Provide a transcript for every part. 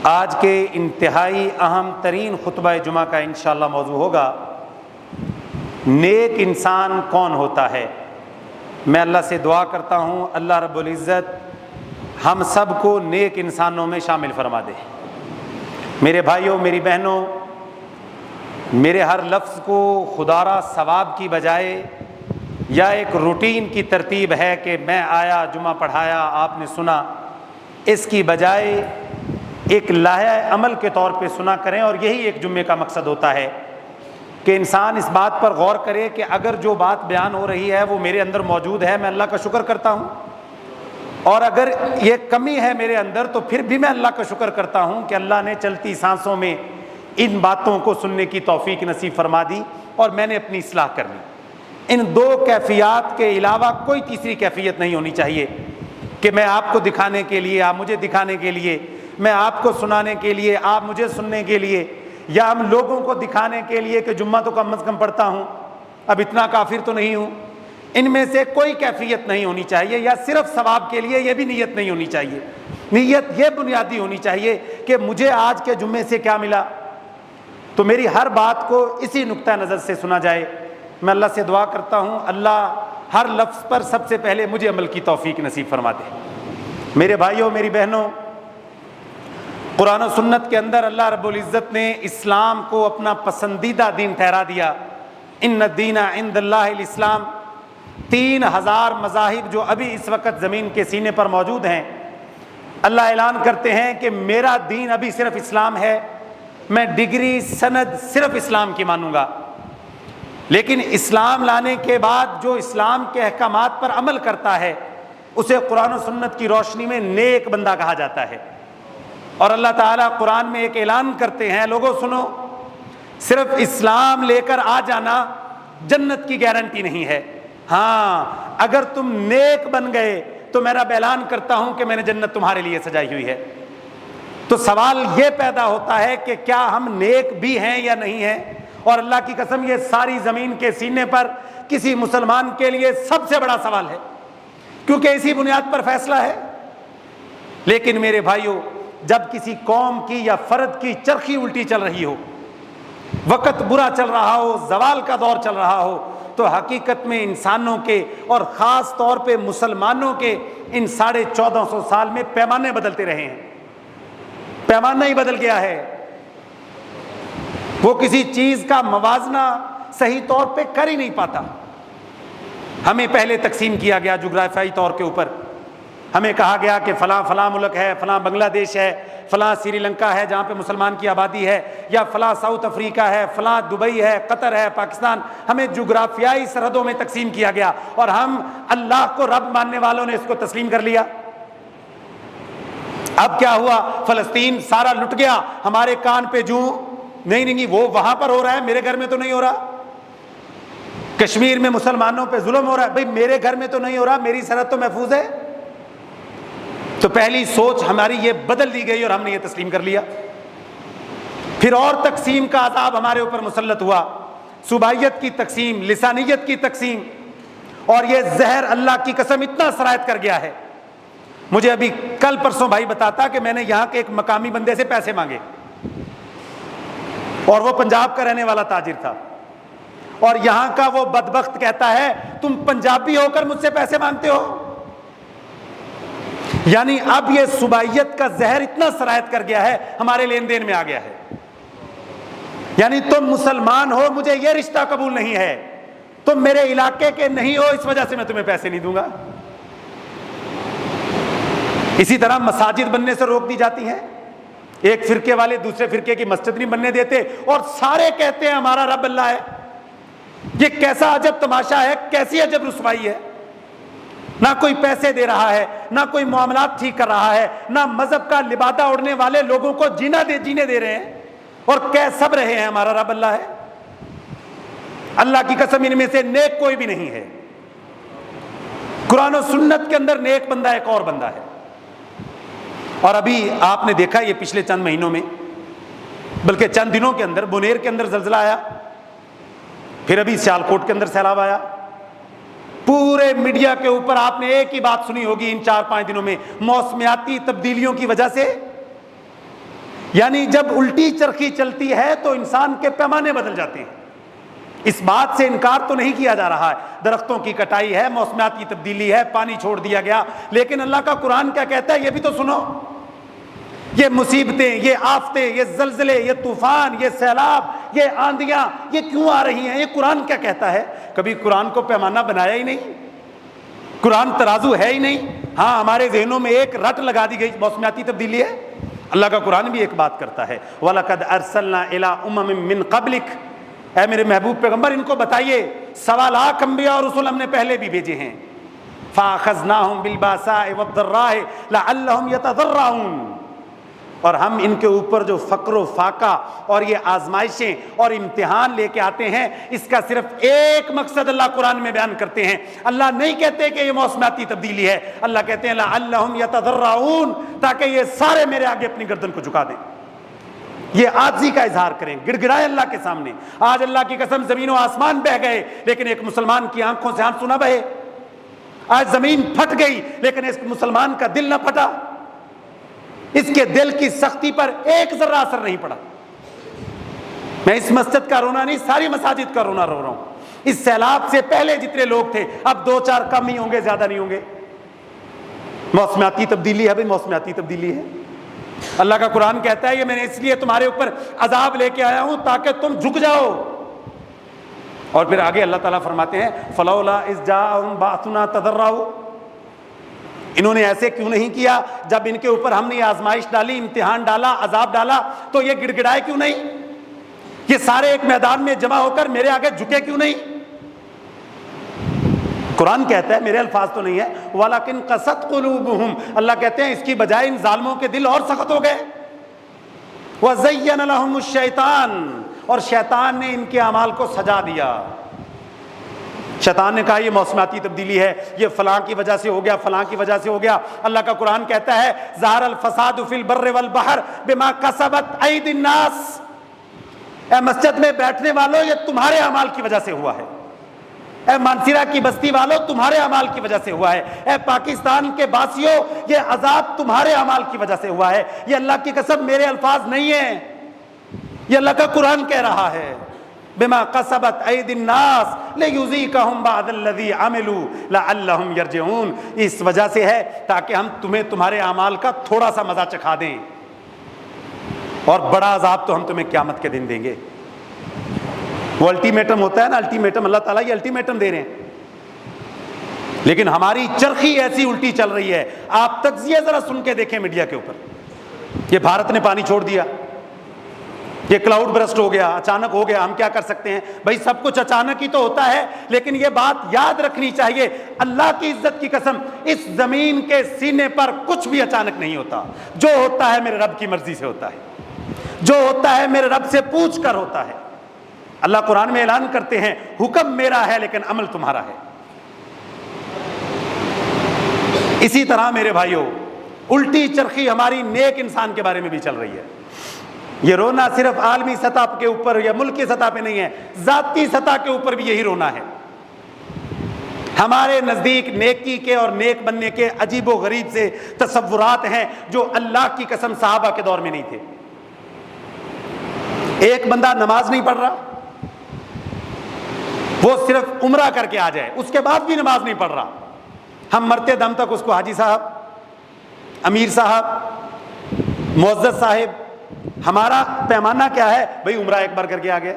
آج کے انتہائی اہم ترین خطبہ جمعہ کا انشاءاللہ موضوع ہوگا نیک انسان کون ہوتا ہے۔ میں اللہ سے دعا کرتا ہوں اللہ رب العزت ہم سب کو نیک انسانوں میں شامل فرما دے۔ میرے بھائیوں، میری بہنوں، میرے ہر لفظ کو خدا را ثواب کی بجائے یا ایک روٹین کی ترتیب ہے کہ میں آیا، جمعہ پڑھایا، آپ نے سنا، اس کی بجائے ایک لائحہ عمل کے طور پہ سنا کریں، اور یہی ایک جمعے کا مقصد ہوتا ہے کہ انسان اس بات پر غور کرے کہ اگر جو بات بیان ہو رہی ہے وہ میرے اندر موجود ہے، میں اللہ کا شکر کرتا ہوں، اور اگر یہ کمی ہے میرے اندر تو پھر بھی میں اللہ کا شکر کرتا ہوں کہ اللہ نے چلتی سانسوں میں ان باتوں کو سننے کی توفیق نصیب فرما دی اور میں نے اپنی اصلاح کر لی۔ ان دو کیفیات کے علاوہ کوئی تیسری کیفیت نہیں ہونی چاہیے کہ میں آپ کو دکھانے کے لیے، آپ مجھے دکھانے کے لیے، میں آپ کو سنانے کے لیے، آپ مجھے سننے کے لیے، یا ہم لوگوں کو دکھانے کے لیے کہ جمعہ تو کم از کم پڑھتا ہوں، اب اتنا کافر تو نہیں ہوں۔ ان میں سے کوئی کیفیت نہیں ہونی چاہیے، یا صرف ثواب کے لیے یہ بھی نیت نہیں ہونی چاہیے۔ نیت یہ بنیادی ہونی چاہیے کہ مجھے آج کے جمعے سے کیا ملا، تو میری ہر بات کو اسی نقطہ نظر سے سنا جائے۔ میں اللہ سے دعا کرتا ہوں اللہ ہر لفظ پر سب سے پہلے مجھے عمل کی توفیق نصیب فرما دے۔ میرے بھائیوں، میری بہنوں، قرآن و سنت کے اندر اللہ رب العزت نے اسلام کو اپنا پسندیدہ دین ٹھہرا دیا۔ ان الدین عند اللہ الاسلام۔ 3000 مذاہب جو ابھی اس وقت زمین کے سینے پر موجود ہیں، اللہ اعلان کرتے ہیں کہ میرا دین ابھی صرف اسلام ہے، میں ڈگری سند صرف اسلام کی مانوں گا۔ لیکن اسلام لانے کے بعد جو اسلام کے احکامات پر عمل کرتا ہے اسے قرآن و سنت کی روشنی میں نیک بندہ کہا جاتا ہے۔ اور اللہ تعالیٰ قرآن میں ایک اعلان کرتے ہیں، لوگوں سنو، صرف اسلام لے کر آ جانا جنت کی گارنٹی نہیں ہے، ہاں اگر تم نیک بن گئے تو میں رب اعلان کرتا ہوں کہ میں نے جنت تمہارے لیے سجائی ہوئی ہے۔ تو سوال یہ پیدا ہوتا ہے کہ کیا ہم نیک بھی ہیں یا نہیں ہیں؟ اور اللہ کی قسم یہ ساری زمین کے سینے پر کسی مسلمان کے لیے سب سے بڑا سوال ہے، کیونکہ اسی بنیاد پر فیصلہ ہے۔ لیکن میرے بھائیوں، جب کسی قوم کی یا فرد کی چرخی الٹی چل رہی ہو، وقت برا چل رہا ہو، زوال کا دور چل رہا ہو، تو حقیقت میں انسانوں کے اور خاص طور پہ مسلمانوں کے ان 1450 سال میں پیمانے بدلتے رہے ہیں۔ پیمانہ ہی بدل گیا ہے، وہ کسی چیز کا موازنہ صحیح طور پہ کر ہی نہیں پاتا۔ ہمیں پہلے تقسیم کیا گیا جغرافیائی طور کے اوپر، ہمیں کہا گیا کہ فلاں فلاں ملک ہے، فلاں بنگلہ دیش ہے، فلاں سری لنکا ہے جہاں پہ مسلمان کی آبادی ہے، یا فلاں ساؤتھ افریقہ ہے، فلاں دبئی ہے، قطر ہے، پاکستان۔ ہمیں جغرافیائی سرحدوں میں تقسیم کیا گیا اور ہم اللہ کو رب ماننے والوں نے اس کو تسلیم کر لیا۔ اب کیا ہوا؟ فلسطین سارا لٹ گیا، ہمارے کان پہ جوں نہیں وہ وہاں پر ہو رہا ہے، میرے گھر میں تو نہیں ہو رہا۔ کشمیر میں مسلمانوں پہ ظلم ہو رہا ہے، بھئی میرے گھر میں تو نہیں ہو رہا، میری سرحد تو محفوظ ہے۔ تو پہلی سوچ ہماری یہ بدل دی گئی اور ہم نے یہ تسلیم کر لیا۔ پھر اور تقسیم کا عذاب ہمارے اوپر مسلط ہوا، صوبائیت کی تقسیم، لسانیت کی تقسیم، اور یہ زہر اللہ کی قسم اتنا سرایت کر گیا ہے۔ مجھے ابھی کل پرسوں بھائی بتاتا کہ میں نے یہاں کے ایک مقامی بندے سے پیسے مانگے، اور وہ پنجاب کا رہنے والا تاجر تھا، اور یہاں کا وہ بدبخت کہتا ہے تم پنجابی ہو کر مجھ سے پیسے مانگتے ہو۔ یعنی اب یہ صوبائیت کا زہر اتنا سرایت کر گیا ہے، ہمارے لین دین میں آ گیا ہے۔ یعنی تم مسلمان ہو، مجھے یہ رشتہ قبول نہیں ہے، تم میرے علاقے کے نہیں ہو، اس وجہ سے میں تمہیں پیسے نہیں دوں گا۔ اسی طرح مساجد بننے سے روک دی جاتی ہیں، ایک فرقے والے دوسرے فرقے کی مسجد نہیں بننے دیتے، اور سارے کہتے ہیں ہمارا رب اللہ ہے۔ یہ کیسا عجب تماشا ہے، کیسی عجب رسوائی ہے۔ نہ کوئی پیسے دے رہا ہے، نہ کوئی معاملات ٹھیک کر رہا ہے، نہ مذہب کا لبادہ اڑنے والے لوگوں کو جینے دے رہے ہیں، اور کہہ سب رہے ہیں ہمارا رب اللہ ہے۔ اللہ کی قسم ان میں سے نیک کوئی بھی نہیں ہے۔ قرآن و سنت کے اندر نیک بندہ ایک اور بندہ ہے۔ اور ابھی آپ نے دیکھا یہ پچھلے چند مہینوں میں، بلکہ چند دنوں کے اندر بنیر کے اندر زلزلہ آیا، پھر ابھی سیالکوٹ کے اندر سیلاب آیا۔ پورے میڈیا کے اوپر آپ نے ایک ہی بات سنی ہوگی ان 4-5 دنوں میں، موسمیاتی تبدیلیوں کی وجہ سے یعنی جب الٹی چرخی چلتی ہے تو انسان کے پیمانے بدل جاتے ہیں. اس بات سے انکار تو نہیں کیا جا رہا ہے, درختوں کی کٹائی ہے, موسمیات کی تبدیلی ہے, پانی چھوڑ دیا گیا, لیکن اللہ کا قرآن کیا کہتا ہے یہ بھی تو سنو. یہ مصیبتیں, یہ آفتیں, یہ زلزلے, یہ طوفان, یہ سیلاب, یہ آندیاں, یہ کیوں آ رہی ہیں؟ یہ قرآن کیا کہتا ہے؟ کبھی قرآن کو پیمانہ بنایا ہی نہیں, قرآن ترازو ہے ہی نہیں. ہاں, ہمارے ذہنوں میں ایک رٹ لگا دی گئی موسمیاتی تبدیلی ہے. اللہ کا قرآن بھی ایک بات کرتا ہے, وَلَقَدْ أَرْسَلْنَا إِلَىٰ أُمَمٍ مِّن قَبْلِكَ, اے میرے محبوب پیغمبر ان کو بتائیے 1.25 لاکھ انبیاء اور رسول ہم نے پہلے بھی بھیجے ہیں. فَأَخَذْنَاهُمْ بِالْبَأْسَاءِ وَالضَّرَّاءِ لَعَلَّهُمْ يَتَضَرَّعُونَ, اور ہم ان کے اوپر جو فقر و فاقہ اور یہ آزمائشیں اور امتحان لے کے آتے ہیں, اس کا صرف ایک مقصد اللہ قرآن میں بیان کرتے ہیں. اللہ نہیں کہتے کہ یہ موسمیاتی تبدیلی ہے, اللہ کہتے ہیں لعلہم یتضرعون, تاکہ یہ سارے میرے آگے اپنی گردن کو جھکا دیں, یہ عاجزی کا اظہار کریں, گڑ گڑائیں اللہ کے سامنے. آج اللہ کی قسم زمین و آسمان بہہ گئے, لیکن ایک مسلمان کی آنکھوں سے آنسو نہ بہے. آج زمین پھٹ گئی, لیکن اس مسلمان کا دل نہ پھٹا, اس کے دل کی سختی پر ایک ذرہ اثر نہیں پڑا. میں اس مسجد کا رونا نہیں, ساری مساجد کا رونا رو رہا ہوں. اس سیلاب سے پہلے جتنے لوگ تھے اب 2-4 کم ہی ہوں گے, زیادہ نہیں ہوں گے. موسمیاتی تبدیلی ہے بھائی, موسمیاتی تبدیلی ہے. اللہ کا قرآن کہتا ہے یہ میں نے اس لیے تمہارے اوپر عذاب لے کے آیا ہوں تاکہ تم جھک جاؤ. اور پھر آگے اللہ تعالیٰ فرماتے ہیں فلولا اذ جاءہم بأسنا تضرعوا, انہوں نے ایسے کیوں نہیں کیا جب ان کے اوپر ہم نے یہ آزمائش ڈالی, امتحان ڈالا, عذاب ڈالا, تو یہ گڑ گڑائے کیوں نہیں؟ یہ سارے ایک میدان میں جمع ہو کر میرے آگے جھکے کیوں نہیں؟ قرآن کہتا ہے, میرے الفاظ تو نہیں ہے, وَلَكِنْ قَسَتْ قُلُوبُهُمْ, اللہ کہتے ہیں اس کی بجائے ان ظالموں کے دل اور سخت ہو گئے. وَزَيَّنَ لَهُمُ الشَّيْطَانُ, اور شیطان نے ان کے اعمال کو سجا دیا. شیطان نے کہا یہ موسمیاتی تبدیلی ہے, یہ فلاں کی وجہ سے ہو گیا, فلاں کی وجہ سے ہو گیا. اللہ کا قرآن کہتا ہے ظہر الفساد فی البر والبحر بما کسبت ایدی الناس, اے مسجد میں بیٹھنے والوں یہ تمہارے اعمال کی وجہ سے ہوا ہے. اے مانسیرا کی بستی والوں تمہارے اعمال کی وجہ سے ہوا ہے. اے پاکستان کے باسیوں یہ عذاب تمہارے اعمال کی وجہ سے ہوا ہے. یہ اللہ کی قسم میرے الفاظ نہیں ہیں, یہ اللہ کا قرآن کہہ رہا ہے. بما قصبت ایدی الناس لیذیقہم بعض الذی عملوا لعلہم یرجعون, اس وجہ سے ہے تاکہ ہم تمہیں تمہارے اعمال کا تھوڑا سا مزہ چکھا دیں, اور بڑا عذاب تو ہم تمہیں قیامت کے دن دیں گے. وہ الٹیمیٹم ہوتا ہے نا, الٹیمیٹم, اللہ تعالیٰ یہ الٹیمیٹم دے رہے ہیں, لیکن ہماری چرخی ایسی الٹی چل رہی ہے. آپ تجزیہ ذرا سن کے دیکھیں میڈیا کے اوپر, یہ بھارت نے پانی چھوڑ دیا, یہ کلاؤڈ برسٹ ہو گیا, اچانک ہو گیا, ہم کیا کر سکتے ہیں بھائی, سب کچھ اچانک ہی تو ہوتا ہے. لیکن یہ بات یاد رکھنی چاہیے, اللہ کی عزت کی قسم اس زمین کے سینے پر کچھ بھی اچانک نہیں ہوتا. جو ہوتا ہے میرے رب کی مرضی سے ہوتا ہے, جو ہوتا ہے میرے رب سے پوچھ کر ہوتا ہے. اللہ قرآن میں اعلان کرتے ہیں حکم میرا ہے لیکن عمل تمہارا ہے. اسی طرح میرے بھائیوں الٹی چرخی ہماری نیک انسان کے بارے میں بھی چل رہی ہے. یہ رونا صرف عالمی سطح کے اوپر یا ملکی سطح پہ نہیں ہے, ذاتی سطح کے اوپر بھی یہی رونا ہے. ہمارے نزدیک نیکی کے اور نیک بننے کے عجیب و غریب سے تصورات ہیں جو اللہ کی قسم صحابہ کے دور میں نہیں تھے. ایک بندہ نماز نہیں پڑھ رہا, وہ صرف عمرہ کر کے آ جائے, اس کے بعد بھی نماز نہیں پڑھ رہا, ہم مرتے دم تک اس کو حاجی صاحب, امیر صاحب, معزز صاحب, ہمارا پیمانہ کیا ہے بھئی عمرہ ایک بار کر کے آ گئے.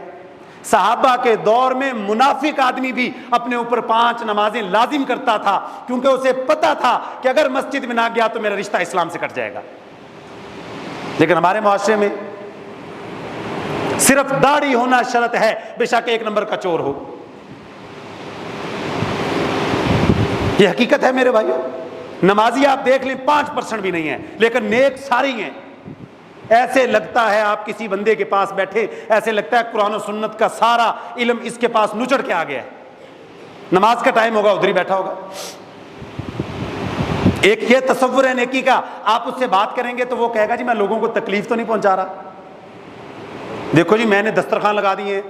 صحابہ کے دور میں منافق آدمی بھی اپنے اوپر 5 نمازیں لازم کرتا تھا, کیونکہ اسے پتا تھا کہ اگر مسجد میں نہ گیا تو میرا رشتہ اسلام سے کٹ جائے گا. لیکن ہمارے معاشرے میں صرف داڑھی ہونا شرط ہے, بے شک 1 نمبر کا چور ہو. یہ حقیقت ہے میرے بھائیو. نمازی آپ دیکھ لیں 5% بھی نہیں ہے, لیکن نیک ساری ہیں. ایسے لگتا ہے آپ کسی بندے کے پاس بیٹھے, ایسے لگتا ہے قرآن و سنت کا سارا علم اس کے پاس نچڑ کے آ گیا ہے. نماز کا ٹائم ہوگا ادھر ہی بیٹھا ہوگا. ایک یہ تصور ہے نیکی کا, آپ اس سے بات کریں گے تو وہ کہے گا جی میں لوگوں کو تکلیف تو نہیں پہنچا رہا, دیکھو جی میں نے دسترخوان لگا دیے,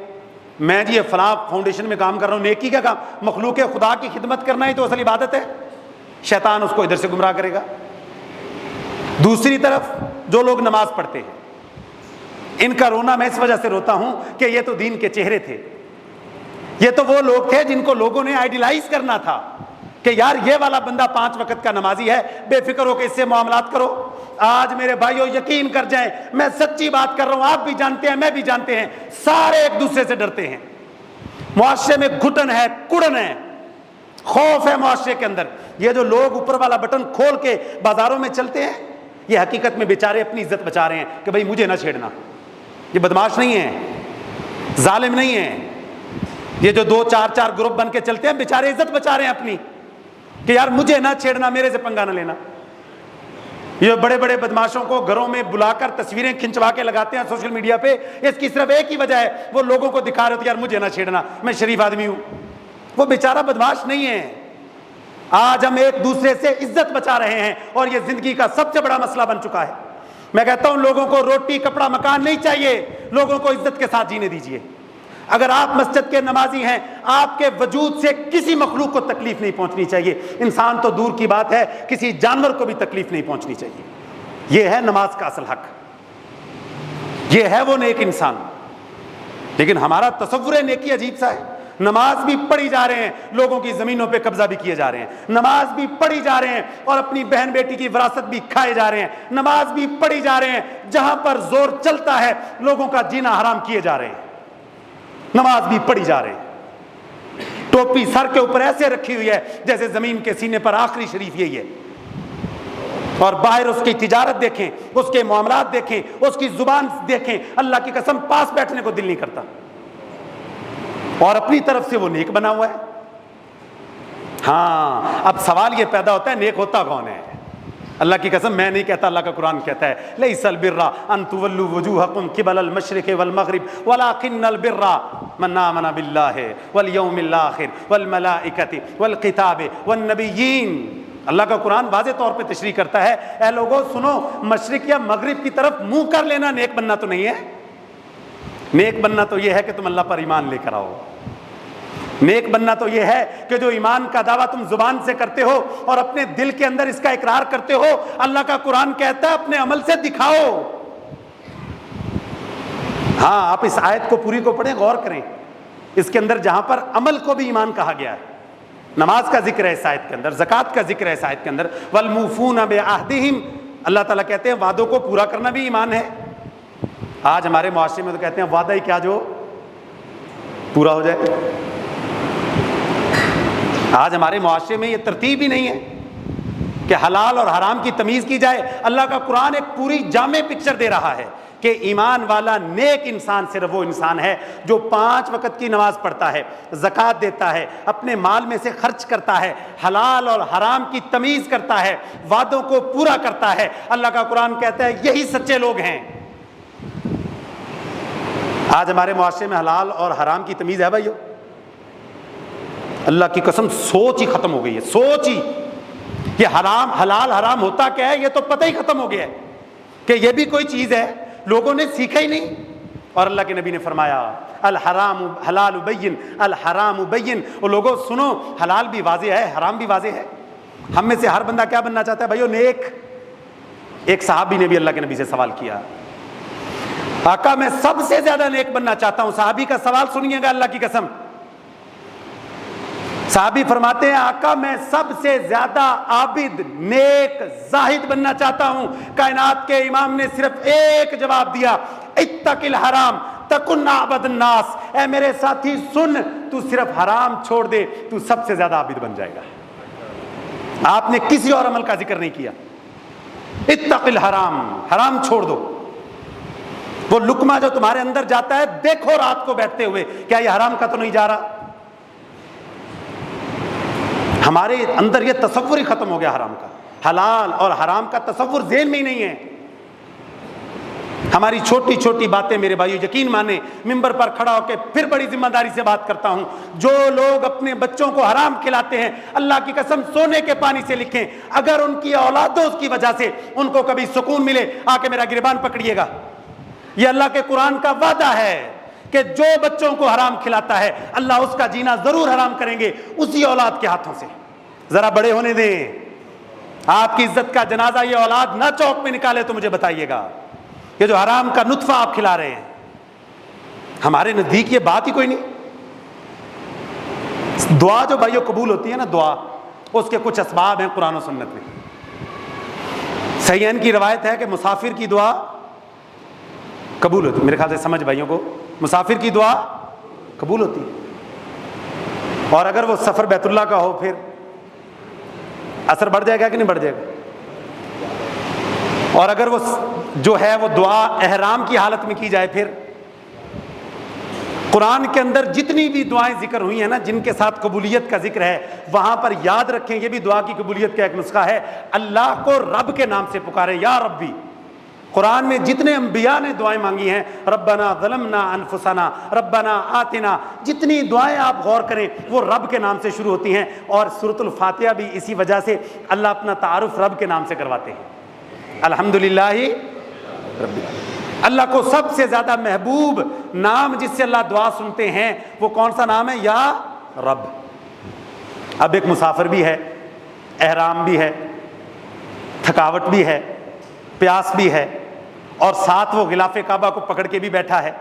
میں جی یہ فلاں فاؤنڈیشن میں کام کر رہا ہوں. نیکی کا کام, مخلوق خدا کی خدمت کرنا ہی تو اصل عبادت ہے. شیطان اس کو ادھر سے گمراہ کرے گا. دوسری طرف جو لوگ نماز پڑھتے ہیں ان کا رونا میں اس وجہ سے روتا ہوں کہ یہ تو دین کے چہرے تھے، یہ تو وہ لوگ تھے جن کو لوگوں نے آئیڈیلائز کرنا تھا کہ یار یہ والا بندہ 5 وقت کا نمازی ہے، بے فکر ہو کہ اس سے معاملات کرو۔ آج میرے بھائیوں یقین کر جائیں، میں سچی بات کر رہا ہوں، آپ بھی جانتے ہیں، میں بھی جانتے ہیں، سارے ایک دوسرے سے ڈرتے ہیں۔ معاشرے میں گھٹن ہے، کڑن ہے، خوف ہے معاشرے کے اندر۔ یہ جو لوگ اوپر والا بٹن کھول کے بازاروں میں چلتے ہیں، یہ حقیقت میں بیچارے اپنی عزت بچا رہے ہیں کہ بھائی مجھے نہ چھیڑنا۔ یہ بدماش نہیں ہیں، ظالم نہیں ہیں، یہ جو 2-4 گروپ بن کے چلتے ہیں بیچارے عزت بچا رہے ہیں اپنی کہ یار مجھے نہ چھیڑنا، میرے سے پنگا نہ لینا۔ یہ بڑے بڑے بدماشوں کو گھروں میں بلا کر تصویریں کھنچوا کے لگاتے ہیں سوشل میڈیا پہ، اس کی صرف ایک ہی وجہ ہے، وہ لوگوں کو دکھا رہے ہوتے یار مجھے نہ چھیڑنا، میں شریف آدمی ہوں۔ وہ بیچارہ بدماش نہیں ہے۔ آج ہم ایک دوسرے سے عزت بچا رہے ہیں اور یہ زندگی کا سب سے بڑا مسئلہ بن چکا ہے۔ میں کہتا ہوں لوگوں کو روٹی کپڑا مکان نہیں چاہیے، لوگوں کو عزت کے ساتھ جینے دیجیے۔ اگر آپ مسجد کے نمازی ہیں، آپ کے وجود سے کسی مخلوق کو تکلیف نہیں پہنچنی چاہیے، انسان تو دور کی بات ہے، کسی جانور کو بھی تکلیف نہیں پہنچنی چاہیے۔ یہ ہے نماز کا اصل حق، یہ ہے وہ نیک انسان۔ لیکن ہمارا تصور نیکی عجیب سا ہے، نماز بھی پڑھی جا رہے ہیں، لوگوں کی زمینوں پہ قبضہ بھی کیے جا رہے ہیں، نماز بھی پڑھی جا رہے ہیں اور اپنی بہن بیٹی کی وراثت بھی کھائے جا رہے ہیں، نماز بھی پڑھی جا رہے ہیں، جہاں پر زور چلتا ہے لوگوں کا جینا حرام کیے جا رہے ہیں، نماز بھی پڑھی جا رہے ہیں۔ ٹوپی سر کے اوپر ایسے رکھی ہوئی ہے جیسے زمین کے سینے پر آخری شریف یہی ہے، اور باہر اس کی تجارت دیکھیں، اس کے معاملات دیکھیں، اس کی زبان دیکھیں، اللہ کی قسم پاس بیٹھنے کو دل نہیں کرتا، اور اپنی طرف سے وہ نیک بنا ہوا ہے۔ ہاں اب سوال یہ پیدا ہوتا ہے نیک ہوتا کون ہے؟ اللہ کی قسم میں نہیں کہتا، اللہ کا قرآن کہتا ہے لیس البر ان تولوا وجوہکم قبل المشرق والمغرب ولکن البر من آمن باللہ والیوم الآخر والملائکۃ والکتاب والنبیین۔ اللہ کا قرآن واضح طور پہ تشریح کرتا ہے، اے لوگوں سنو، مشرق یا مغرب کی طرف منہ کر لینا نیک بننا تو نہیں ہے۔ نیک بننا تو یہ ہے کہ تم اللہ پر ایمان لے کر آؤ، نیک بننا تو یہ ہے کہ جو ایمان کا دعویٰ تم زبان سے کرتے ہو اور اپنے دل کے اندر اس کا اقرار کرتے ہو، اللہ کا قرآن کہتا ہے اپنے عمل سے دکھاؤ۔ ہاں آپ اس آیت کو پوری کو پڑھیں، غور کریں، اس کے اندر جہاں پر عمل کو بھی ایمان کہا گیا ہے، نماز کا ذکر ہے اس آیت کے اندر، زکوٰۃ کا ذکر ہے اس آیت کے اندر، والموفون بعہدہم، اللہ تعالیٰ کہتے ہیں وعدوں کو پورا کرنا بھی ایمان ہے۔ آج ہمارے معاشرے میں تو کہتے ہیں وعدہ ہی کیا جو پورا ہو جائے۔ آج ہمارے معاشرے میں یہ ترتیب ہی نہیں ہے کہ حلال اور حرام کی تمیز کی جائے۔ اللہ کا قرآن ایک پوری جامع پکچر دے رہا ہے کہ ایمان والا نیک انسان صرف وہ انسان ہے جو 5 وقت کی نماز پڑھتا ہے، زکوٰۃ دیتا ہے، اپنے مال میں سے خرچ کرتا ہے، حلال اور حرام کی تمیز کرتا ہے، وعدوں کو پورا کرتا ہے۔ اللہ کا قرآن کہتا ہے یہی سچے لوگ ہیں۔ آج ہمارے معاشرے میں حلال اور حرام کی تمیز ہے بھائیو، اللہ کی قسم سوچ ہی ختم ہو گئی ہے، سوچ ہی، یہ حرام حلال حرام ہوتا کیا ہے یہ تو پتہ ہی ختم ہو گیا ہے کہ یہ بھی کوئی چیز ہے، لوگوں نے سیکھا ہی نہیں۔ اور اللہ کے نبی نے فرمایا الحرام حلال بین الحرام بین، وہ لوگوں سنو، حلال بھی واضح ہے، حرام بھی واضح ہے۔ ہم میں سے ہر بندہ کیا بننا چاہتا ہے بھائیو؟ نیک۔ ایک صحابی نے بھی اللہ کے نبی سے سوال کیا، آقا میں سب سے زیادہ نیک بننا چاہتا ہوں۔ صحابی کا سوال سنیے گا اللہ کی قسم، صحابی فرماتے ہیں آقا میں سب سے زیادہ عابد نیک زاہد بننا چاہتا ہوں۔ کائنات کے امام نے صرف ایک جواب دیا، اتق الحرام تکن اعبد الناس۔ اے میرے ساتھی سن، تو صرف حرام چھوڑ دے تو سب سے زیادہ عابد بن جائے گا۔ آپ نے کسی اور عمل کا ذکر نہیں کیا، اتق الحرام، حرام چھوڑ دو۔ وہ لقمہ جو تمہارے اندر جاتا ہے دیکھو رات کو بیٹھتے ہوئے، کیا یہ حرام کا تو نہیں جا رہا؟ ہمارے اندر یہ تصور ہی ختم ہو گیا حرام کا، حلال اور حرام کا تصور ذہن میں ہی نہیں ہے۔ ہماری چھوٹی چھوٹی باتیں میرے بھائیو یقین مانیں، ممبر پر کھڑا ہو کے پھر بڑی ذمہ داری سے بات کرتا ہوں، جو لوگ اپنے بچوں کو حرام کھلاتے ہیں اللہ کی قسم سونے کے پانی سے لکھیں، اگر ان کی اولادوں کی وجہ سے ان کو کبھی سکون ملے آ کے میرا گریبان پکڑیے گا۔ یہ اللہ کے قرآن کا وعدہ ہے کہ جو بچوں کو حرام کھلاتا ہے اللہ اس کا جینا ضرور حرام کریں گے اسی اولاد کے ہاتھوں سے۔ ذرا بڑے ہونے دیں، آپ کی عزت کا جنازہ یہ اولاد نہ چوک میں نکالے تو مجھے بتائیے گا، یہ جو حرام کا نطفہ آپ کھلا رہے ہیں، ہمارے نزدیک یہ بات ہی کوئی نہیں۔ دعا جو بھائیوں قبول ہوتی ہے نا، دعا اس کے کچھ اسباب ہیں قرآن و سنت میں۔ صحیحین کی روایت ہے کہ مسافر کی دعا قبول ہوتی ہے، میرے خیال سے سمجھ بھائیوں کو، مسافر کی دعا قبول ہوتی ہے، اور اگر وہ سفر بیت اللہ کا ہو پھر اثر بڑھ جائے گا کہ نہیں بڑھ جائے گا؟ اور اگر وہ جو ہے وہ دعا احرام کی حالت میں کی جائے، پھر قرآن کے اندر جتنی بھی دعائیں ذکر ہوئی ہیں نا جن کے ساتھ قبولیت کا ذکر ہے، وہاں پر یاد رکھیں یہ بھی دعا کی قبولیت کا ایک نسخہ ہے، اللہ کو رب کے نام سے پکارے، یا ربی۔ قرآن میں جتنے انبیاء نے دعائیں مانگی ہیں، ربنا ظلمنا انفسنا، ربنا آتنا، جتنی دعائیں آپ غور کریں وہ رب کے نام سے شروع ہوتی ہیں، اور سورۃ الفاتحہ بھی اسی وجہ سے اللہ اپنا تعارف رب کے نام سے کرواتے ہیں، الحمدللہ رب۔ اللہ کو سب سے زیادہ محبوب نام جس سے اللہ دعا سنتے ہیں وہ کون سا نام ہے؟ یا رب۔ اب ایک مسافر بھی ہے، احرام بھی ہے، تھکاوٹ بھی ہے، پیاس بھی ہے، اور ساتھ وہ غلاف کعبہ کو پکڑ کے بھی بیٹھا ہے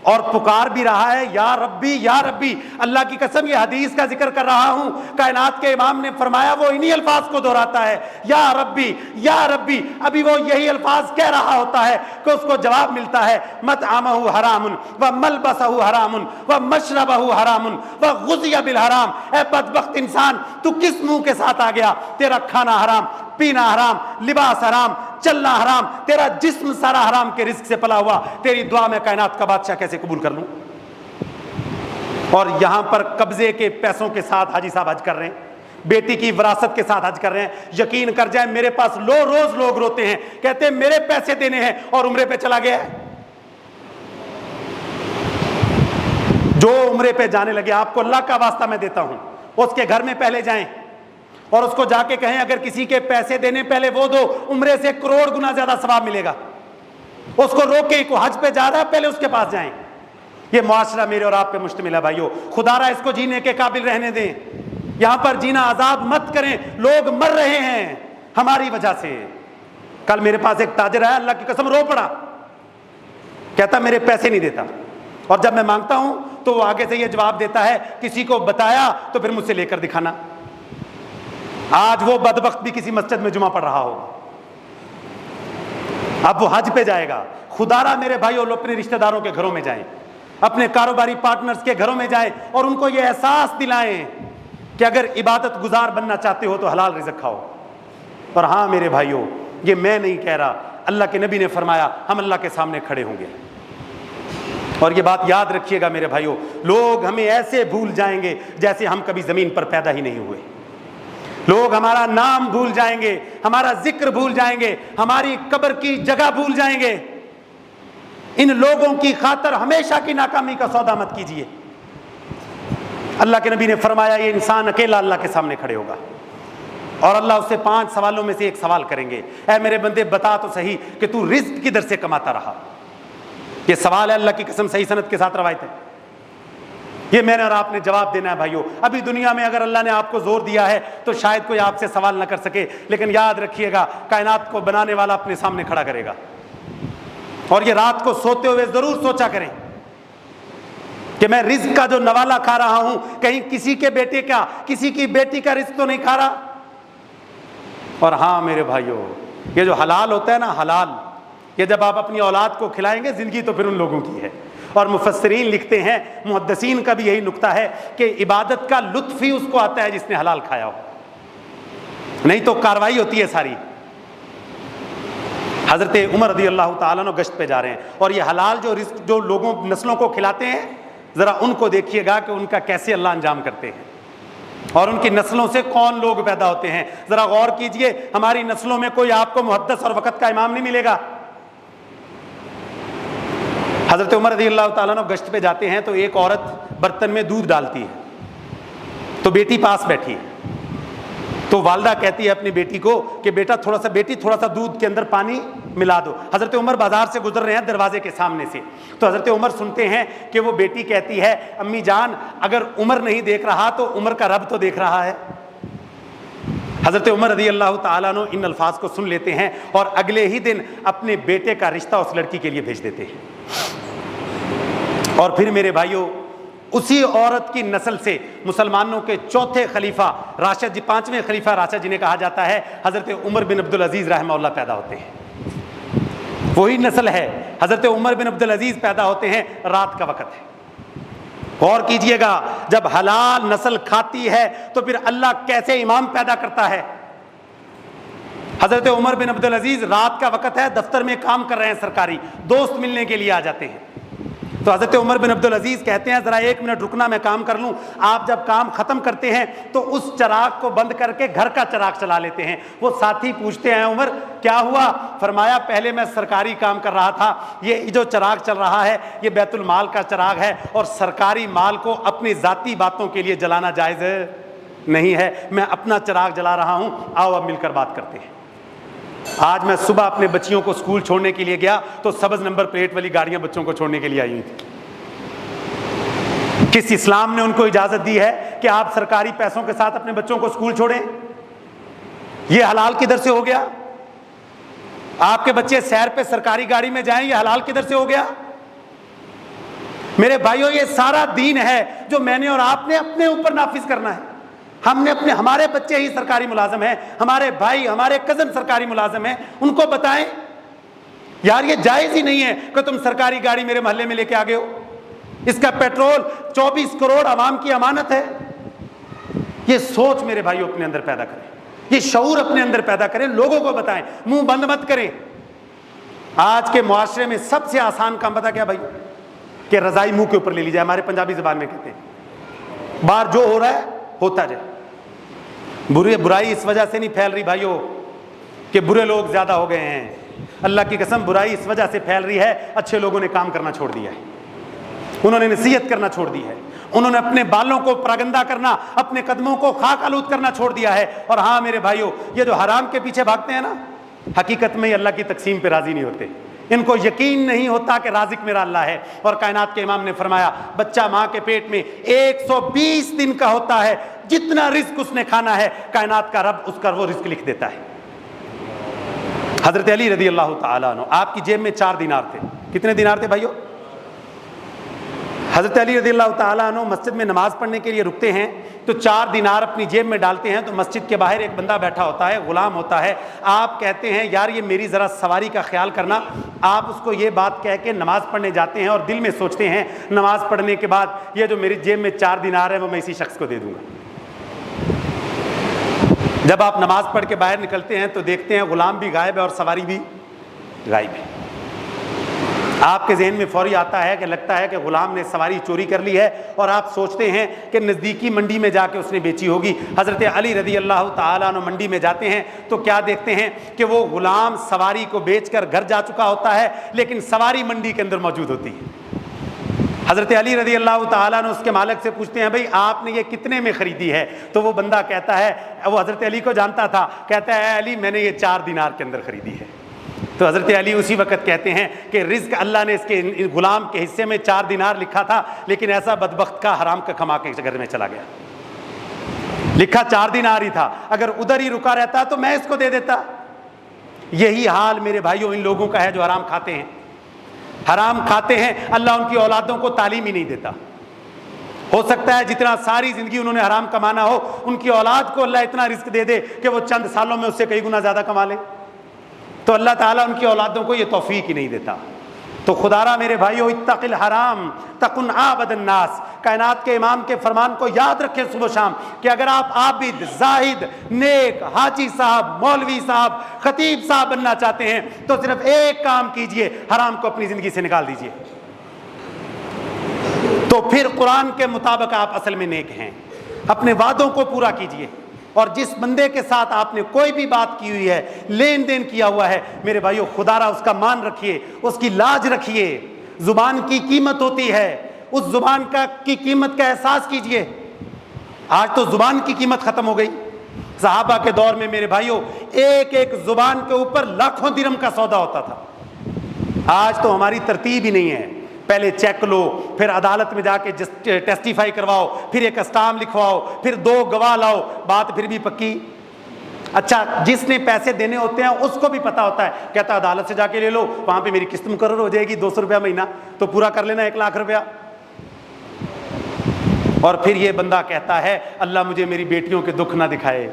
اور پکار بھی رہا ہے، یا ربی یا ربی۔ اللہ کی قسم یہ حدیث کا ذکر کر رہا ہوں، کائنات کے امام نے فرمایا وہ انہی الفاظ کو دہراتا ہے، یا ربی یا ربی۔ ابھی وہ یہی الفاظ کہہ رہا ہوتا ہے کہ اس کو جواب ملتا ہے، مطعمہ حرام و ملبسہ حرام و مشربہ حرام و غذی بالحرام۔ اے بدبخت انسان، تو کس منہ کے ساتھ آ گیا؟ تیرا کھانا حرام، پینا حرام، لباس حرام، چلنا حرام، تیرا جسم سارا حرام کے رزق سے پلا ہوا، تیری دعا میں کائنات کا بادشاہ کیسے قبول کر لوں؟ اور یہاں پر قبضے کے پیسوں کے ساتھ حاجی صاحب حج کر رہے ہیں، بیٹی کی وراثت کے ساتھ حج کر رہے ہیں۔ یقین کر جائیں میرے پاس روز لوگ روتے ہیں، کہتے ہیں میرے پیسے دینے ہیں اور عمرے پہ چلا گیا ہے۔ جو عمرے پہ جانے لگے، آپ کو اللہ کا واسطہ میں دیتا ہوں، اس کے گھر میں پہلے جائیں اور اس کو جا کے کہیں اگر کسی کے پیسے دینے پہلے وہ دو، عمرے سے کروڑ گنا زیادہ ثواب ملے گا۔ اس کو روکے، کو حج پہ جا رہا ہے پہلے اس کے پاس جائیں۔ یہ معاشرہ میرے اور آپ پہ مشتمل ہے بھائیو، خدا را اس کو جینے کے قابل رہنے دیں، یہاں پر جینا عذاب مت کریں، لوگ مر رہے ہیں ہماری وجہ سے۔ کل میرے پاس ایک تاجر آیا، اللہ کی قسم رو پڑا، کہتا میرے پیسے نہیں دیتا، اور جب میں مانگتا ہوں تو وہ آگے سے یہ جواب دیتا ہے کسی کو بتایا تو پھر مجھ سے لے کر دکھانا۔ آج وہ بدبخت بھی کسی مسجد میں جمعہ پڑھ رہا ہوگا، اب وہ حج پہ جائے گا۔ خدا را میرے بھائیو، اپنے رشتہ داروں کے گھروں میں جائیں، اپنے کاروباری پارٹنرز کے گھروں میں جائیں اور ان کو یہ احساس دلائیں کہ اگر عبادت گزار بننا چاہتے ہو تو حلال رزق کھاؤ۔ اور ہاں میرے بھائیو، یہ میں نہیں کہہ رہا، اللہ کے نبی نے فرمایا ہم اللہ کے سامنے کھڑے ہوں گے۔ اور یہ بات یاد رکھیے گا میرے بھائیو، لوگ ہمیں ایسے بھول جائیں گے جیسے ہم کبھی زمین پر پیدا ہی نہیں ہوئے۔ لوگ ہمارا نام بھول جائیں گے، ہمارا ذکر بھول جائیں گے، ہماری قبر کی جگہ بھول جائیں گے۔ ان لوگوں کی خاطر ہمیشہ کی ناکامی کا سودا مت کیجیے۔ اللہ کے نبی نے فرمایا یہ انسان اکیلا اللہ کے سامنے کھڑے ہوگا اور اللہ اس سے 5 سوالوں میں سے ایک سوال کریں گے، اے میرے بندے بتا تو صحیح کہ تو رزق کدھر سے کماتا رہا۔ یہ سوال ہے، اللہ کی قسم صحیح سند کے ساتھ روایت ہے، یہ میں نے اور آپ نے جواب دینا ہے بھائیو۔ ابھی دنیا میں اگر اللہ نے آپ کو زور دیا ہے تو شاید کوئی آپ سے سوال نہ کر سکے، لیکن یاد رکھیے گا کائنات کو بنانے والا اپنے سامنے کھڑا کرے گا۔ اور یہ رات کو سوتے ہوئے ضرور سوچا کریں کہ میں رزق کا جو نوالا کھا رہا ہوں، کہیں کسی کے بیٹے کا، کسی کی بیٹی کا رزق تو نہیں کھا رہا۔ اور ہاں میرے بھائیو، یہ جو حلال ہوتا ہے نا، حلال، یہ جب آپ اپنی اولاد کو کھلائیں گے، زندگی تو پھر ان لوگوں کی ہے۔ اور مفسرین لکھتے ہیں، محدثین کا بھی یہی نکتہ ہے کہ عبادت کا لطف ہی اس کو آتا ہے جس نے حلال کھایا ہو، نہیں تو کاروائی ہوتی ہے ساری۔ حضرت عمر رضی اللہ تعالیٰ عنہ گشت پہ جا رہے ہیں، اور یہ حلال جو رزق جو لوگوں نسلوں کو کھلاتے ہیں، ذرا ان کو دیکھیے گا کہ ان کا کیسے اللہ انجام کرتے ہیں، اور ان کی نسلوں سے کون لوگ پیدا ہوتے ہیں۔ ذرا غور کیجئے، ہماری نسلوں میں کوئی آپ کو محدث اور وقت کا امام نہیں ملے گا۔ حضرت عمر رضی اللہ تعالیٰ عنہ گشت پہ جاتے ہیں تو ایک عورت برتن میں دودھ ڈالتی ہے، تو بیٹی پاس بیٹھی ہے، تو والدہ کہتی ہے اپنی بیٹی کو کہ بیٹا بیٹی تھوڑا سا دودھ کے اندر پانی ملا دو۔ حضرت عمر بازار سے گزر رہے ہیں دروازے کے سامنے سے، تو حضرت عمر سنتے ہیں کہ وہ بیٹی کہتی ہے امی جان اگر عمر نہیں دیکھ رہا تو عمر کا رب تو دیکھ رہا ہے۔ حضرت عمر رضی اللہ تعالیٰ عنہ ان الفاظ کو سن لیتے ہیں اور اگلے ہی دن اپنے بیٹے کا رشتہ اس لڑکی کے لیے بھیج دیتے ہیں۔ اور پھر میرے بھائیوں، اسی عورت کی نسل سے مسلمانوں کے چوتھے خلیفہ راشد، پانچویں خلیفہ راشد جنہیں کہا جاتا ہے، حضرت عمر بن عبدالعزیز رحمہ اللہ پیدا ہوتے ہیں۔ وہی نسل ہے، حضرت عمر بن عبدالعزیز پیدا ہوتے ہیں، رات کا وقت ہے۔ غور کیجئے گا، جب حلال نسل کھاتی ہے تو پھر اللہ کیسے امام پیدا کرتا ہے۔ حضرت عمر بن عبدالعزیز، رات کا وقت ہے، دفتر میں کام کر رہے ہیں سرکاری، دوست ملنے کے لیے آ جاتے ہیں۔ تو حضرت عمر بن عبدالعزیز کہتے ہیں ذرا 1 منٹ رکنا، میں کام کر لوں۔ آپ جب کام ختم کرتے ہیں تو اس چراغ کو بند کر کے گھر کا چراغ چلا لیتے ہیں۔ وہ ساتھی پوچھتے ہیں عمر کیا ہوا؟ فرمایا پہلے میں سرکاری کام کر رہا تھا، یہ جو چراغ چل رہا ہے یہ بیت المال کا چراغ ہے، اور سرکاری مال کو اپنی ذاتی باتوں کے لیے جلانا جائز نہیں ہے، میں اپنا چراغ جلا رہا ہوں، آؤ اب مل کر بات کرتے ہیں۔ آج میں صبح اپنے بچیوں کو اسکول چھوڑنے کے لیے گیا تو سبز نمبر پلیٹ والی گاڑیاں بچوں کو چھوڑنے کے لیے آئی ہوئی تھی۔ کس اسلام نے ان کو اجازت دی ہے کہ آپ سرکاری پیسوں کے ساتھ اپنے بچوں کو اسکول چھوڑیں؟ یہ حلال کدھر سے ہو گیا؟ آپ کے بچے سیر پہ سرکاری گاڑی میں جائیں، یہ حلال کدھر سے ہو گیا؟ میرے بھائیوں، یہ سارا دین ہے جو میں نے اور آپ نے اپنے اوپر نافذ کرنا ہے۔ ہم نے ہمارے بچے ہی سرکاری ملازم ہیں، ہمارے بھائی، ہمارے کزن سرکاری ملازم ہیں، ان کو بتائیں یار یہ جائز ہی نہیں ہے کہ تم سرکاری گاڑی میرے محلے میں لے کے آگے ہو، اس کا پیٹرول 24 کروڑ عوام کی امانت ہے۔ یہ سوچ میرے بھائیوں اپنے اندر پیدا کریں، یہ شعور اپنے اندر پیدا کریں، لوگوں کو بتائیں، منہ بند مت کریں۔ آج کے معاشرے میں سب سے آسان کام پتہ کیا بھائی؟ کہ رضائی منہ کے اوپر لے لی جائے، ہمارے پنجابی زبان میں کہتے ہیں، باہر جو ہو رہا ہے ہوتا جائے۔ برائی اس وجہ سے نہیں پھیل رہی بھائیوں کہ برے لوگ زیادہ ہو گئے ہیں، اللہ کی قسم برائی اس وجہ سے پھیل رہی ہے اچھے لوگوں نے کام کرنا چھوڑ دیا ہے، انہوں نے نصیحت کرنا چھوڑ دی ہے، انہوں نے اپنے بالوں کو پراگندہ کرنا، اپنے قدموں کو خاک آلود کرنا چھوڑ دیا ہے۔ اور ہاں میرے بھائیوں، یہ جو حرام کے پیچھے بھاگتے ہیں نا، حقیقت میں یہ اللہ کی تقسیم پہ راضی نہیں ہوتے، ان کو یقین نہیں ہوتا کہ رازق میرا اللہ ہے۔ اور کائنات کے امام نے فرمایا بچہ ماں کے پیٹ میں 120 دن کا ہوتا ہے، جتنا رزق اس نے کھانا ہے کائنات کا رب اس کا وہ رزق لکھ دیتا ہے۔ حضرت علی رضی اللہ تعالیٰ عنہ، آپ کی جیب میں 4 دینار تھے۔ کتنے دینار تھے بھائیوں؟ حضرت علی رضی اللہ تعالیٰ عنہ مسجد میں نماز پڑھنے کے لیے رکتے ہیں تو 4 دینار اپنی جیب میں ڈالتے ہیں، تو مسجد کے باہر ایک بندہ بیٹھا ہوتا ہے، غلام ہوتا ہے۔ آپ کہتے ہیں یار یہ میری ذرا سواری کا خیال کرنا۔ آپ اس کو یہ بات کہہ کے نماز پڑھنے جاتے ہیں اور دل میں سوچتے ہیں نماز پڑھنے کے بعد یہ جو میری جیب میں 4 دینار ہے وہ میں اسی شخص کو دے دوں گا۔ جب آپ نماز پڑھ کے باہر نکلتے ہیں تو دیکھتے ہیں غلام بھی غائب ہے اور سواری بھی غائب ہے۔ آپ کے ذہن میں فوری آتا ہے کہ لگتا ہے کہ غلام نے سواری چوری کر لی ہے، اور آپ سوچتے ہیں کہ نزدیکی منڈی میں جا کے اس نے بیچی ہوگی۔ حضرت علی رضی اللہ تعالیٰ عنہ منڈی میں جاتے ہیں تو کیا دیکھتے ہیں کہ وہ غلام سواری کو بیچ کر گھر جا چکا ہوتا ہے، لیکن سواری منڈی کے اندر موجود ہوتی ہے۔ حضرت علی رضی اللہ تعالیٰ عنہ اس کے مالک سے پوچھتے ہیں بھائی آپ نے یہ کتنے میں خریدی ہے؟ تو وہ بندہ کہتا ہے، وہ حضرت علی کو جانتا تھا، کہتا ہے اے علی میں نے یہ 4 دینار کے اندر خریدی ہے۔ تو حضرت علی اسی وقت کہتے ہیں کہ رزق اللہ نے اس کے غلام کے حصے میں 4 دینار لکھا تھا، لیکن ایسا بدبخت کا حرام کا کما کے گھر میں چلا گیا۔ لکھا 4 دینار ہی تھا، اگر ادھر ہی رکا رہتا تو میں اس کو دے دیتا۔ یہی حال میرے بھائیوں ان لوگوں کا ہے جو حرام کھاتے ہیں۔ حرام کھاتے ہیں، اللہ ان کی اولادوں کو تعلیم ہی نہیں دیتا۔ ہو سکتا ہے جتنا ساری زندگی انہوں نے حرام کمانا ہو، ان کی اولاد کو اللہ اتنا رزق دے دے کہ وہ چند سالوں میں اس سے کئی گنا زیادہ کما لے، تو اللہ تعالیٰ ان کی اولادوں کو یہ توفیق ہی نہیں دیتا۔ تو خدارا میرے بھائیو، اتق الحرام تکن عابد الناس، کائنات کے امام کے فرمان کو یاد رکھیں صبح و شام کہ اگر آپ عابد، زاہد، نیک، حاجی صاحب، مولوی صاحب، خطیب صاحب بننا چاہتے ہیں تو صرف ایک کام کیجئے، حرام کو اپنی زندگی سے نکال دیجئے، تو پھر قرآن کے مطابق آپ اصل میں نیک ہیں۔ اپنے وعدوں کو پورا کیجئے، اور جس بندے کے ساتھ آپ نے کوئی بھی بات کی ہوئی ہے، لین دین کیا ہوا ہے، میرے بھائیو خدا را اس کا مان رکھیے، اس کی لاج رکھیے۔ زبان کی قیمت ہوتی ہے، اس زبان کی قیمت کا احساس کیجئے۔ آج تو زبان کی قیمت ختم ہو گئی۔ صحابہ کے دور میں میرے بھائیو ایک ایک زبان کے اوپر لاکھوں درہم کا سودا ہوتا تھا۔ آج تو ہماری ترتیب ہی نہیں ہے، پہلے چیک لو، پھر عدالت میں جا کے ٹیسٹیفائی کرواؤ، پھر ایک اسٹامپ لکھواؤ، پھر 2 گواہ لاؤ، بات پھر بھی پکی اچھا جس نے پیسے دینے ہوتے ہیں اس کو بھی پتا ہوتا ہے، کہتا ہے عدالت سے جا کے لے لو، وہاں پہ میری قسط مقرر ہو جائے گی 200 روپیہ مہینہ، تو پورا کر لینا 1 لاکھ روپیہ۔ اور پھر یہ بندہ کہتا ہے اللہ مجھے میری بیٹیوں کے دکھ نہ دکھائے،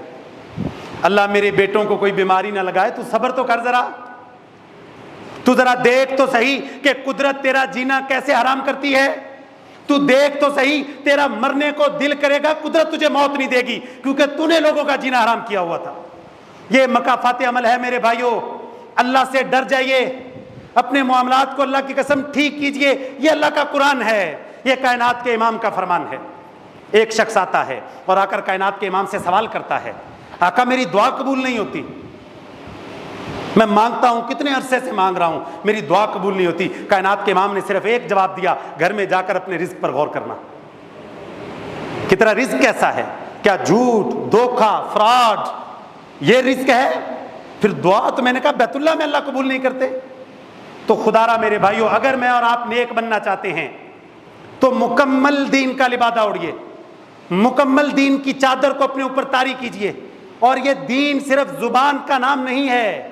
اللہ میرے بیٹوں کو کوئی بیماری نہ لگائے۔ تو صبر تو کر ذرا، تو ذرا دیکھ تو صحیح کہ قدرت تیرا جینا کیسے حرام کرتی ہے، تو دیکھ تو صحیح، تیرا مرنے کو دل کرے گا، قدرت تجھے موت نہیں دے گی کیونکہ تو نے لوگوں کا جینا حرام کیا ہوا تھا۔ یہ مکافات عمل ہے میرے بھائیوں، اللہ سے ڈر جائیے، اپنے معاملات کو اللہ کی قسم ٹھیک کیجئے۔ یہ اللہ کا قرآن ہے، یہ کائنات کے امام کا فرمان ہے۔ ایک شخص آتا ہے اور آ کر کائنات کے امام سے سوال کرتا ہے، آقا میری دعا قبول نہیں ہوتی، میں مانگتا ہوں، کتنے عرصے سے مانگ رہا ہوں، میری دعا قبول نہیں ہوتی۔ کائنات کے امام نے صرف ایک جواب دیا، گھر میں جا کر اپنے رزق پر غور کرنا، کتنا رزق کیسا ہے، کیا جھوٹ، دھوکہ، فراڈ یہ رزق ہے؟ پھر دعا تو میں نے کہا بیت اللہ میں اللہ قبول نہیں کرتے۔ تو خدا را میرے بھائیوں، اگر میں اور آپ نیک بننا چاہتے ہیں تو مکمل دین کا لبادہ اوڑھیے، مکمل دین کی چادر کو اپنے اوپر طاری کیجئے۔ اور یہ دین صرف زبان کا نام نہیں ہے،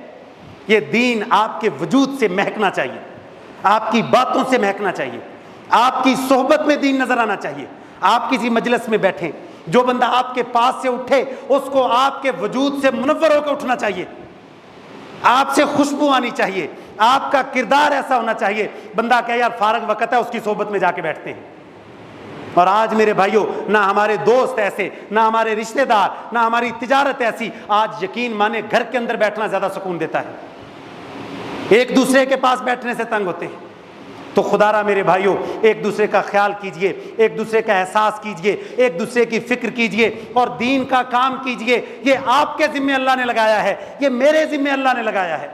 یہ دین آپ کے وجود سے مہکنا چاہیے، آپ کی باتوں سے مہکنا چاہیے، آپ کی صحبت میں دین نظر آنا چاہیے۔ آپ کسی مجلس میں بیٹھیں، جو بندہ آپ کے پاس سے اٹھے اس کو آپ کے وجود سے منور ہو کے اٹھنا چاہیے، آپ سے خوشبو آنی چاہیے، آپ کا کردار ایسا ہونا چاہیے، بندہ کہ یار فارغ وقت ہے اس کی صحبت میں جا کے بیٹھتے ہیں۔ اور آج میرے بھائیوں، نہ ہمارے دوست ایسے، نہ ہمارے رشتہ دار، نہ ہماری تجارت ایسی۔ آج یقین مانے گھر کے اندر بیٹھنا زیادہ سکون دیتا ہے، ایک دوسرے کے پاس بیٹھنے سے تنگ ہوتے ہیں۔ تو خدا را میرے بھائیوں، ایک دوسرے کا خیال کیجئے، ایک دوسرے کا احساس کیجئے، ایک دوسرے کی فکر کیجئے اور دین کا کام کیجئے۔ یہ آپ کے ذمہ اللہ نے لگایا ہے، یہ میرے ذمہ اللہ نے لگایا ہے۔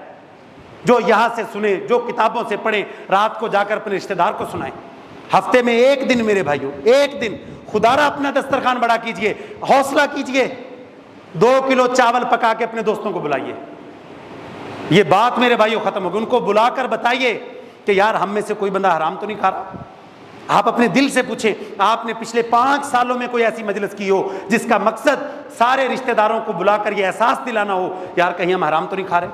جو یہاں سے سنیں، جو کتابوں سے پڑھیں، رات کو جا کر اپنے رشتہ دار کو سنائیں۔ ہفتے میں ایک دن میرے بھائیوں، ایک دن خدا را اپنا دسترخوان بڑا کیجئے، حوصلہ کیجئے، 2 کلو چاول پکا کے اپنے دوستوں کو بلائیے۔ یہ بات میرے بھائیوں ختم ہوگی، ان کو بلا کر بتائیے کہ یار ہم میں سے کوئی بندہ حرام تو نہیں کھا رہا۔ آپ اپنے دل سے پوچھیں، آپ نے پچھلے 5 سالوں میں کوئی ایسی مجلس کی ہو جس کا مقصد سارے رشتہ داروں کو بلا کر یہ احساس دلانا ہو یار کہیں ہم حرام تو نہیں کھا رہے؟